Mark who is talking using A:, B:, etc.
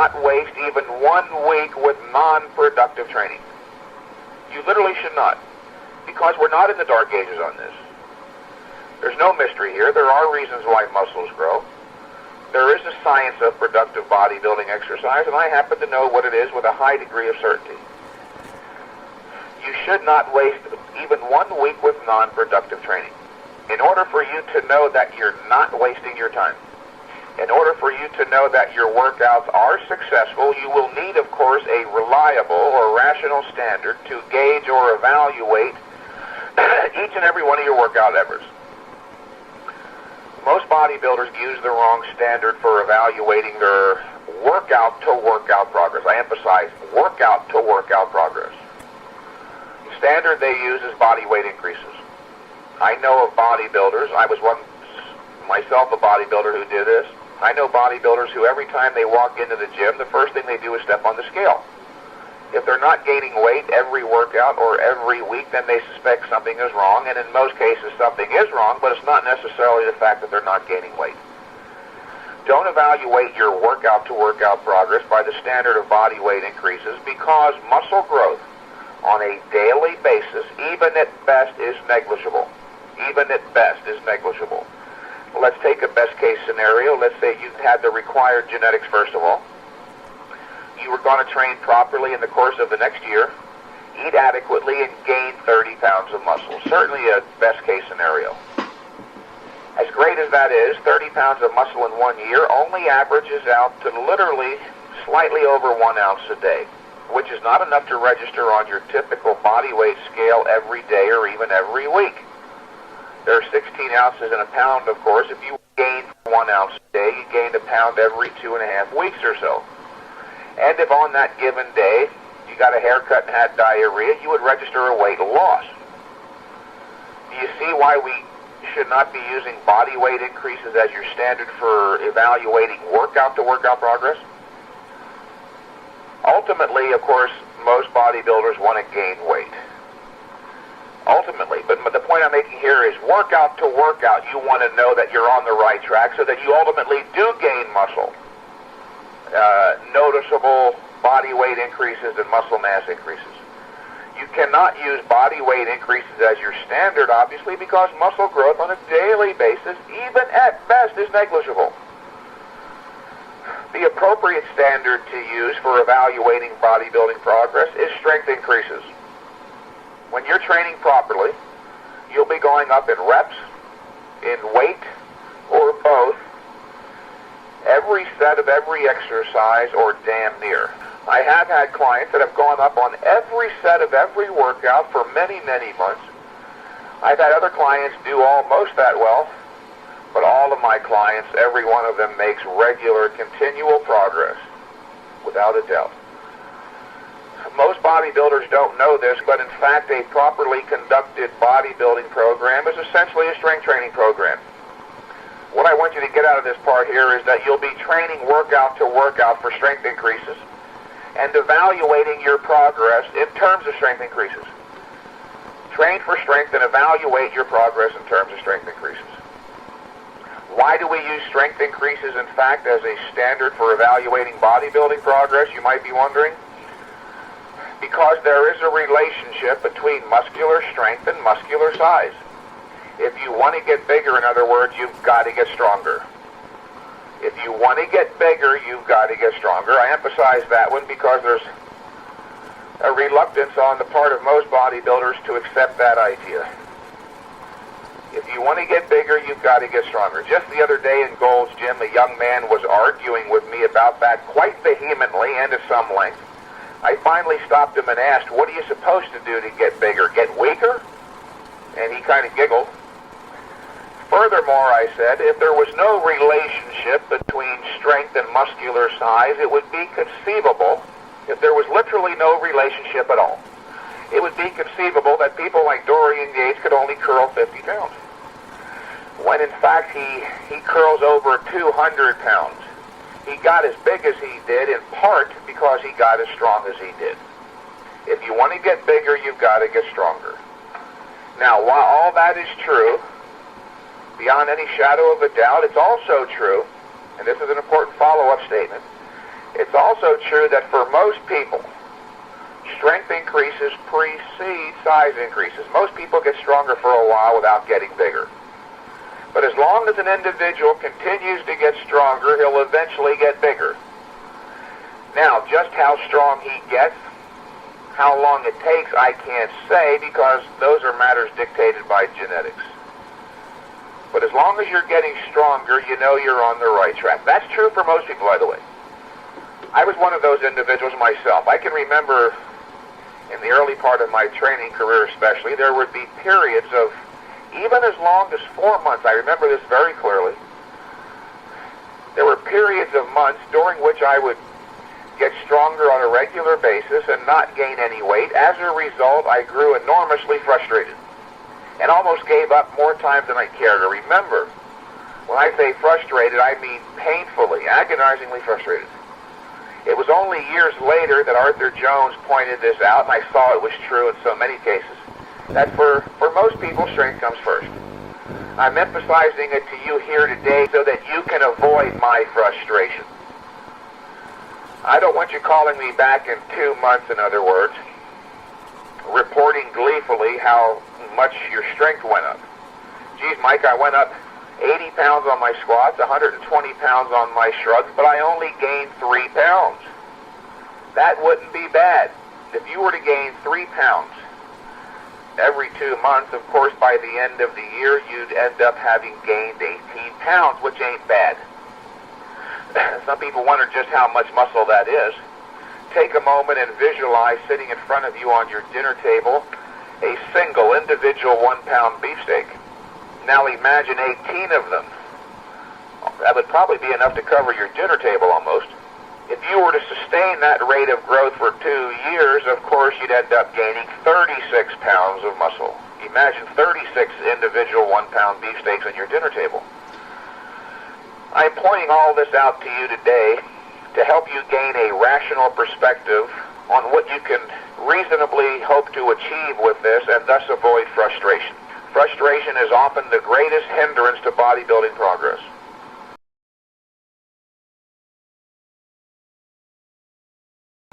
A: not waste even 1 week with non-productive training. You literally should not, because we're not in the dark ages on this. There's no mystery here. There are reasons why muscles grow. There is a science of productive bodybuilding exercise, and I happen to know what it is with a high degree of certainty. You should not waste even 1 week with non-productive training. In order for you to know that you're not wasting your time, in order for you to know that your workouts are successful, you will need, of course, a reliable or rational standard to gauge or evaluate each and every one of your workout efforts. Most bodybuilders use the wrong standard for evaluating their workout-to-workout progress. I emphasize workout-to-workout progress. The standard they use is body weight increases. I know of bodybuilders, I was myself a bodybuilder who did this. I know bodybuilders who every time they walk into the gym, the first thing they do is step on the scale. If they're not gaining weight every workout or every week, then they suspect something is wrong, and in most cases something is wrong, but it's not necessarily the fact that they're not gaining weight. Don't evaluate your workout-to-workout progress by the standard of body weight increases, because muscle growth on a daily basis, even at best, is negligible. Even at best is negligible. Let's take a best-case scenario. Let's say you had the required genetics, first of all. You were going to train properly in the course of the next year, eat adequately, and gain 30 pounds of muscle. Certainly a best-case scenario. As great as that is, 30 pounds of muscle in 1 year only averages out to literally slightly over 1 ounce a day, which is not enough to register on your typical body weight scale every day or even every week. There are 16 ounces in a pound, of course. If you gain 1 ounce a day, you gain a pound every 2.5 weeks or so. And if on that given day you got a haircut and had diarrhea, you would register a weight loss. Do you see why we should not be using body weight increases as your standard for evaluating workout-to-workout progress? Ultimately, of course, most bodybuilders want to gain weight. Ultimately, but the point I'm making here is workout to workout, you want to know that you're on the right track so that you ultimately do gain muscle. Noticeable body weight increases and muscle mass increases. You cannot use body weight increases as your standard, obviously, because muscle growth on a daily basis, even at best, is negligible. The appropriate standard to use for evaluating bodybuilding progress is strength increases. When you're training properly, you'll be going up in reps, in weight, or both, every set of every exercise, or damn near. I have had clients that have gone up on every set of every workout for many, many months. I've had other clients do almost that well, but all of my clients, every one of them makes regular, continual progress, without a doubt. Most bodybuilders don't know this, but in fact a properly conducted bodybuilding program is essentially a strength training program. What I want you to get out of this part here is that you'll be training workout to workout for strength increases and evaluating your progress in terms of strength increases. Train for strength and evaluate your progress in terms of strength increases. Why do we use strength increases, in fact, as a standard for evaluating bodybuilding progress, you might be wondering? Because there is a relationship between muscular strength and muscular size. If you want to get bigger, in other words, you've got to get stronger. If you want to get bigger, you've got to get stronger. I emphasize that one because there's a reluctance on the part of most bodybuilders to accept that idea. If you want to get bigger, you've got to get stronger. Just the other day in Gold's Gym, a young man was arguing with me about that quite vehemently and at some length. I finally stopped him and asked, what are you supposed to do to get bigger? Get weaker? And he kind of giggled. Furthermore, I said, if there was no relationship between strength and muscular size, it would be conceivable, if there was literally no relationship at all, it would be conceivable that people like Dorian Yates could only curl 50 pounds. When in fact he curls over 200 pounds. He got as big as he did in part because he got as strong as he did. If you want to get bigger, you've got to get stronger. Now, while all that is true, beyond any shadow of a doubt, it's also true, and this is an important follow-up statement, It's also true that for most people, strength increases precede size increases. Most people get stronger for a while without getting bigger. But as long as an individual continues to get stronger, he'll eventually get bigger. Now, just how strong he gets, how long it takes, I can't say, because those are matters dictated by genetics. But as long as you're getting stronger, you know you're on the right track. That's true for most people, by the way. I was one of those individuals myself. I can remember in the early part of my training career especially, there would be periods of even as long as 4 months. I remember this very clearly. There were periods of months during which I would get stronger on a regular basis and not gain any weight. As a result, I grew enormously frustrated and almost gave up more times than I cared to remember. When I say frustrated, I mean painfully, agonizingly frustrated. It was only years later that Arthur Jones pointed this out, and I saw it was true in so many cases, that for most people, strength comes first. I'm emphasizing it to you here today so that you can avoid my frustration. I don't want you calling me back in 2 months, in other words, reporting gleefully how much your strength went up. Geez, Mike, I went up 80 pounds on my squats, 120 pounds on my shrugs, but I only gained 3 pounds. That wouldn't be bad. If you were to gain 3 pounds every 2 months, of course, by the end of the year, you'd end up having gained 18 pounds, which ain't bad. Some people wonder just how much muscle that is. Take a moment and visualize sitting in front of you on your dinner table a single individual 1-pound beefsteak. Now imagine 18 of them. That would probably be enough to cover your dinner table almost. If you were to sustain that rate of growth for 2 years, of course, you'd end up gaining 36 pounds of muscle. Imagine 36 individual 1-pound beefsteaks on your dinner table. I'm pointing all this out to you today to help you gain a rational perspective on what you can reasonably hope to achieve with this and thus avoid frustration. Frustration is often the greatest hindrance to bodybuilding progress.